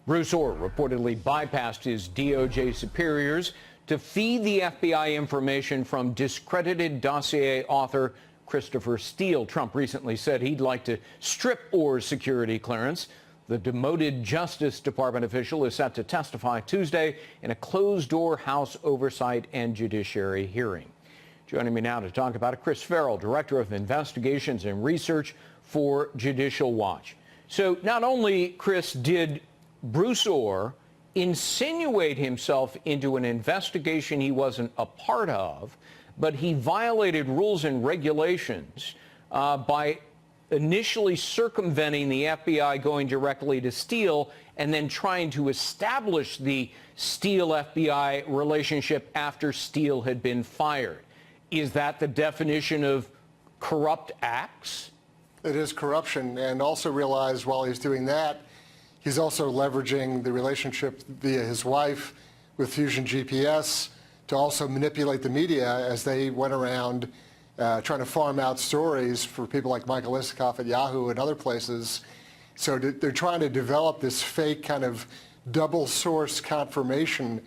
Bruce Orr reportedly bypassed his DOJ superiors to feed the FBI information from discredited dossier author Christopher Steele. Trump recently said he'd like to strip Orr's security clearance. The demoted Justice Department official is set to testify Tuesday in a closed-door House Oversight and Judiciary hearing. Joining me now to talk about it, Chris Farrell, Director of Investigations and Research for Judicial Watch. So not only, Chris, did Bruce Orr insinuate himself into an investigation he wasn't a part of, but he violated rules and regulations by initially circumventing the FBI going directly to Steele and then trying to establish the Steele-FBI relationship after Steele had been fired. Is that the definition of corrupt acts? It is corruption, and also realize while he's doing that, he's also leveraging the relationship via his wife with Fusion GPS to also manipulate the media as they went around trying to farm out stories for people like Michael Isikoff at Yahoo and other places. So they're trying to develop this fake kind of double source confirmation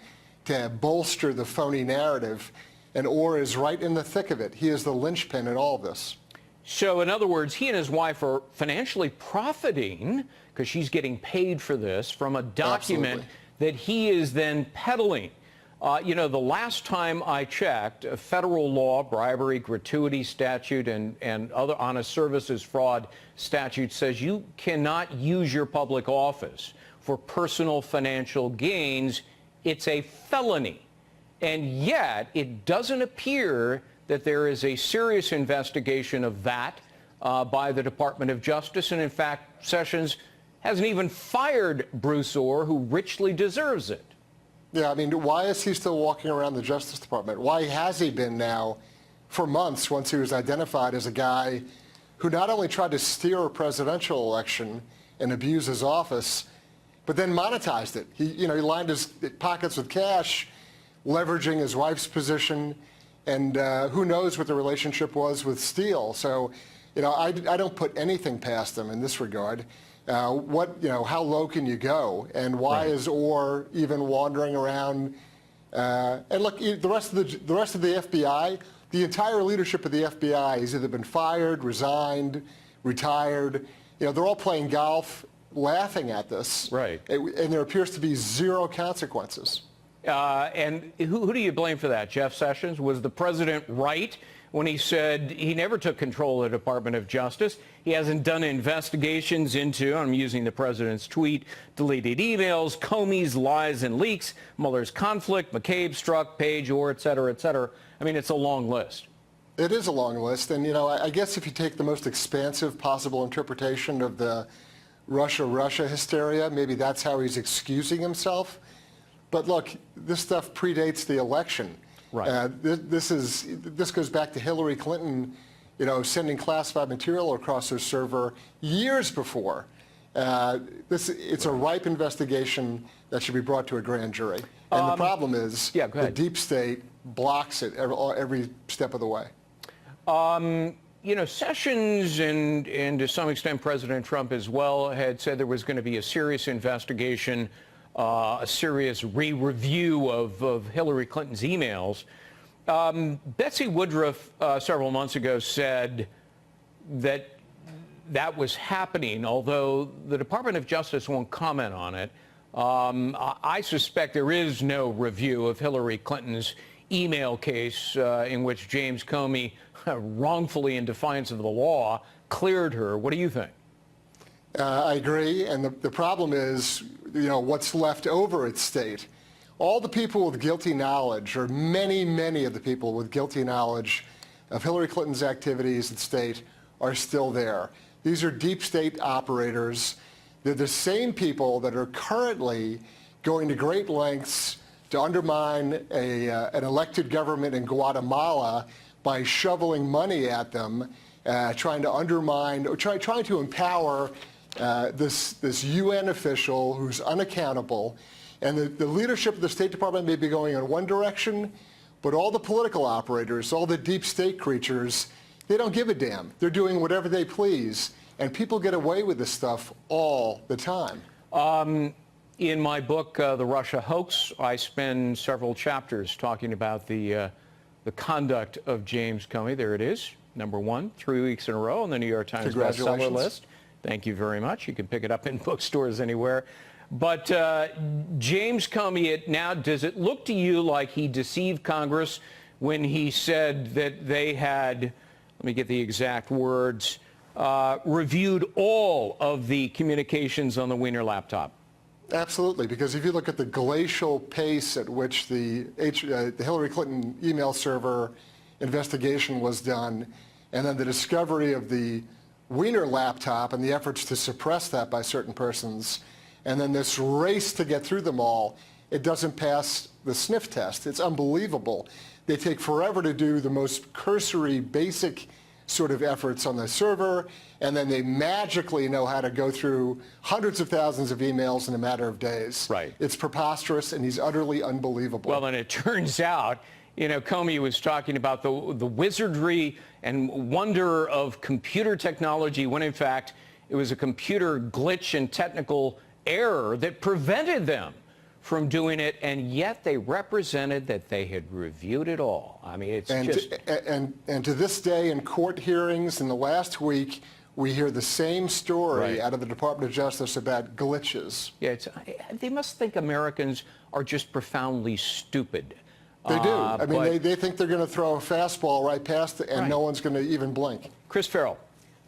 to bolster the phony narrative. And Orr is right in the thick of it. He is the linchpin in all of this. So in other words, he and his wife are financially profiting, because she's getting paid for this, from a document that he is then peddling. You know, the last time I checked, a federal law, bribery, gratuity statute, and other honest services fraud statute says you cannot use your public office for personal financial gains. It's a felony. And yet, it doesn't appear that there is a serious investigation of that by the Department of Justice. And in fact, Sessions hasn't even fired Bruce Orr, who richly deserves it. Yeah, I mean, why is he still walking around the Justice Department? Why has he been now for months once he was identified as a guy who not only tried to steer a presidential election and abuse his office, but then monetized it? He lined his pockets with cash, leveraging his wife's position, and who knows what the relationship was with Steele. So, I don't put anything past him in this regard. How low can you go? And why is Orr even wandering around? And look, the rest of the FBI, the entire leadership of the FBI has either been fired, resigned, retired. They're all playing golf, laughing at this. Right. And there appears to be zero consequences. And who do you blame for that? Jeff Sessions? Was the president right when he said he never took control of the Department of Justice? He hasn't done investigations into, I'm using the president's tweet, deleted emails, Comey's lies and leaks, Mueller's conflict, McCabe, Strzok, Page, Orr, et cetera, et cetera. I mean, it's a long list. It is a long list. And, I guess if you take the most expansive possible interpretation of the Russia hysteria, maybe that's how he's excusing himself. But look, this stuff predates the election. Right. This goes back to Hillary Clinton, sending classified material across her server years before. It's a ripe investigation that should be brought to a grand jury. And the problem is the deep state blocks it every step of the way. Sessions and to some extent President Trump as well had said there was going to be a serious investigation, a serious re-review of Hillary Clinton's emails. Betsy Woodruff several months ago said that was happening, although the Department of Justice won't comment on it. I suspect there is no review of Hillary Clinton's email case in which James Comey, wrongfully in defiance of the law, cleared her. What do you think? I agree, and the problem is, what's left over at state. All the people with guilty knowledge, or many of the people with guilty knowledge of Hillary Clinton's activities at state, are still there. These are deep state operators. They're the same people that are currently going to great lengths to undermine an elected government in Guatemala by shoveling money at them, trying to undermine, or trying to empower this UN official who's unaccountable. And the leadership of the State Department may be going in one direction, but all the political operators, all the deep state creatures, they don't give a damn. They're doing whatever they please. And people get away with this stuff all the time. In my book, The Russia Hoax, I spend several chapters talking about the conduct of James Comey. There it is, #1, 3 weeks in a row on the New York Times bestseller list. Thank you very much. You can pick it up in bookstores anywhere. But James Comey, now, does it look to you like he deceived Congress when he said that they had, let me get the exact words, reviewed all of the communications on the Wiener laptop? Absolutely, because if you look at the glacial pace at which the Hillary Clinton email server investigation was done, and then the discovery of the Wiener laptop and the efforts to suppress that by certain persons, and then this race to get through them all, it doesn't pass the sniff test. It's unbelievable. They take forever to do the most cursory, basic sort of efforts on the server, and then they magically know how to go through hundreds of thousands of emails in a matter of days. Right. It's preposterous, and he's utterly unbelievable. Well, and it turns out, you know, Comey was talking about the wizardry and wonder of computer technology when, in fact, it was a computer glitch and technical error that prevented them from doing it, and yet they represented that they had reviewed it all. I mean, it's and to this day, in court hearings in the last week, we hear the same story out of the Department of Justice about glitches. Yeah, they must think Americans are just profoundly stupid. They do. I mean, they think they're going to throw a fastball right past it, and no one's going to even blink. Chris Farrell.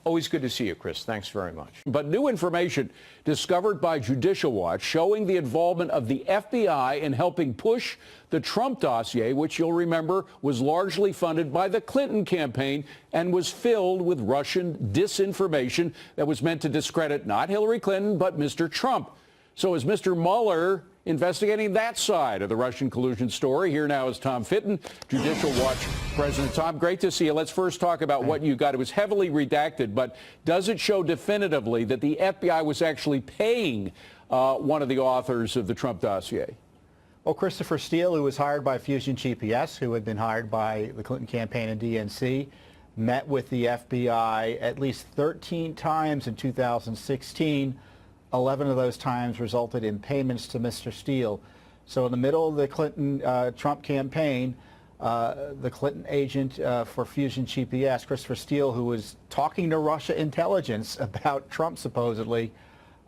Always good to see you, Chris. Thanks very much. But new information discovered by Judicial Watch showing the involvement of the FBI in helping push the Trump dossier, which you'll remember was largely funded by the Clinton campaign and was filled with Russian disinformation that was meant to discredit not Hillary Clinton, but Mr. Trump. So is Mr. Mueller investigating that side of the Russian collusion story? Here now is Tom Fitton, Judicial Watch President. Tom, great to see you. Let's first talk about what you got. It was heavily redacted, but does it show definitively that the FBI was actually paying one of the authors of the Trump dossier? Well, Christopher Steele, who was hired by Fusion GPS, who had been hired by the Clinton campaign and DNC, met with the FBI at least 13 times in 2016. 11 of those times resulted in payments to Mr. Steele. So in the middle of the Clinton-Trump campaign, the Clinton agent for Fusion GPS, Christopher Steele, who was talking to Russia intelligence about Trump supposedly,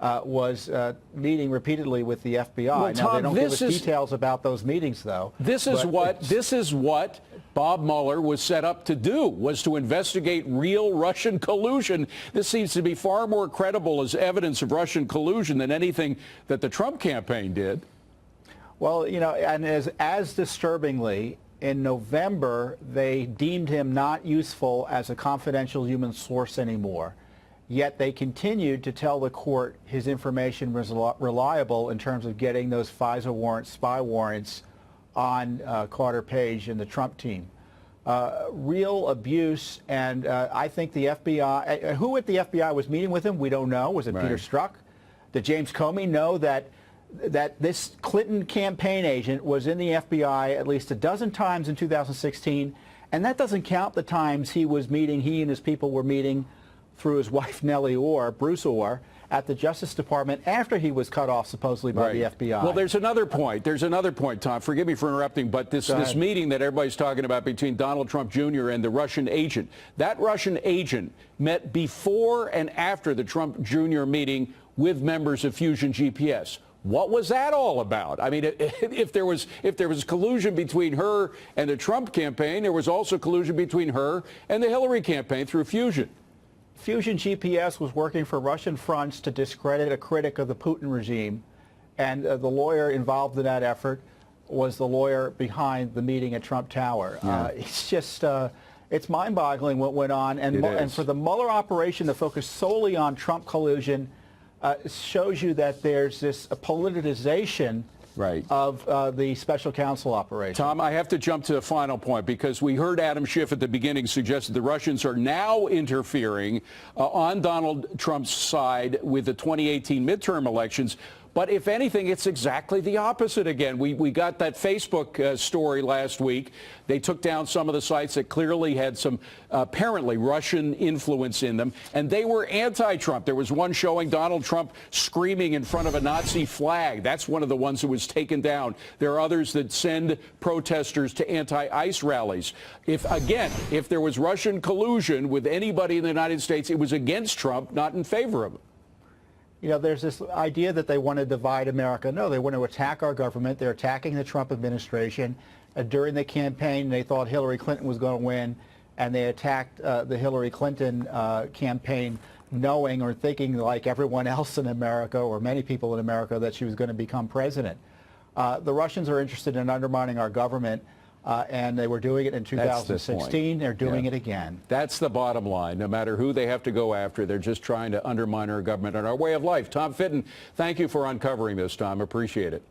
was meeting repeatedly with the FBI. Well, now, Tom, they don't give us details about those meetings, though. This is what Bob Mueller was set up to do, was to investigate real Russian collusion. This seems to be far more credible as evidence of Russian collusion than anything that the Trump campaign did. Well, you know, and as disturbingly, in November, they deemed him not useful as a confidential human source anymore. Yet they continued to tell the court his information was reliable in terms of getting those FISA warrants, spy warrants, on Carter Page and the Trump team. Real abuse, and I think the FBI, who at the FBI was meeting with him, we don't know. Was it Peter Strzok? Did James Comey know that this Clinton campaign agent was in the FBI at least a dozen times in 2016, and that doesn't count the times he and his people were meeting through his wife Nellie Orr, Bruce Orr, at the Justice Department after he was cut off supposedly by the FBI. Well, there's another point. Tom. Forgive me for interrupting, but this meeting that everybody's talking about between Donald Trump Jr. and the Russian agent, that Russian agent met before and after the Trump Jr. meeting with members of Fusion GPS. What was that all about? I mean, if there was collusion between her and the Trump campaign, there was also collusion between her and the Hillary campaign through Fusion. Fusion GPS was working for Russian fronts to discredit a critic of the Putin regime, and the lawyer involved in that effort was the lawyer behind the meeting at Trump Tower. It's just, it's mind-boggling what went on, and for the Mueller operation to focus solely on Trump collusion shows you that there's this politicization of the special counsel operation. Tom, I have to jump to the final point because we heard Adam Schiff at the beginning suggest that the Russians are now interfering on Donald Trump's side with the 2018 midterm elections. But if anything, it's exactly the opposite again. We got that Facebook story last week. They took down some of the sites that clearly had some apparently Russian influence in them, and they were anti-Trump. There was one showing Donald Trump screaming in front of a Nazi flag. That's one of the ones that was taken down. There are others that send protesters to anti-ICE rallies. If there was Russian collusion with anybody in the United States, it was against Trump, not in favor of him. You know, there's this idea that they want to divide America. No, they want to attack our government. They're attacking the Trump administration. During the campaign, they thought Hillary Clinton was going to win, and they attacked the Hillary Clinton campaign, knowing or thinking, like everyone else in America, or many people in America, that she was going to become president. The Russians are interested in undermining our government, and they were doing it in 2016. They're doing it again. That's the bottom line. No matter who they have to go after, they're just trying to undermine our government and our way of life. Tom Fitton, thank you for uncovering this, Tom. Appreciate it.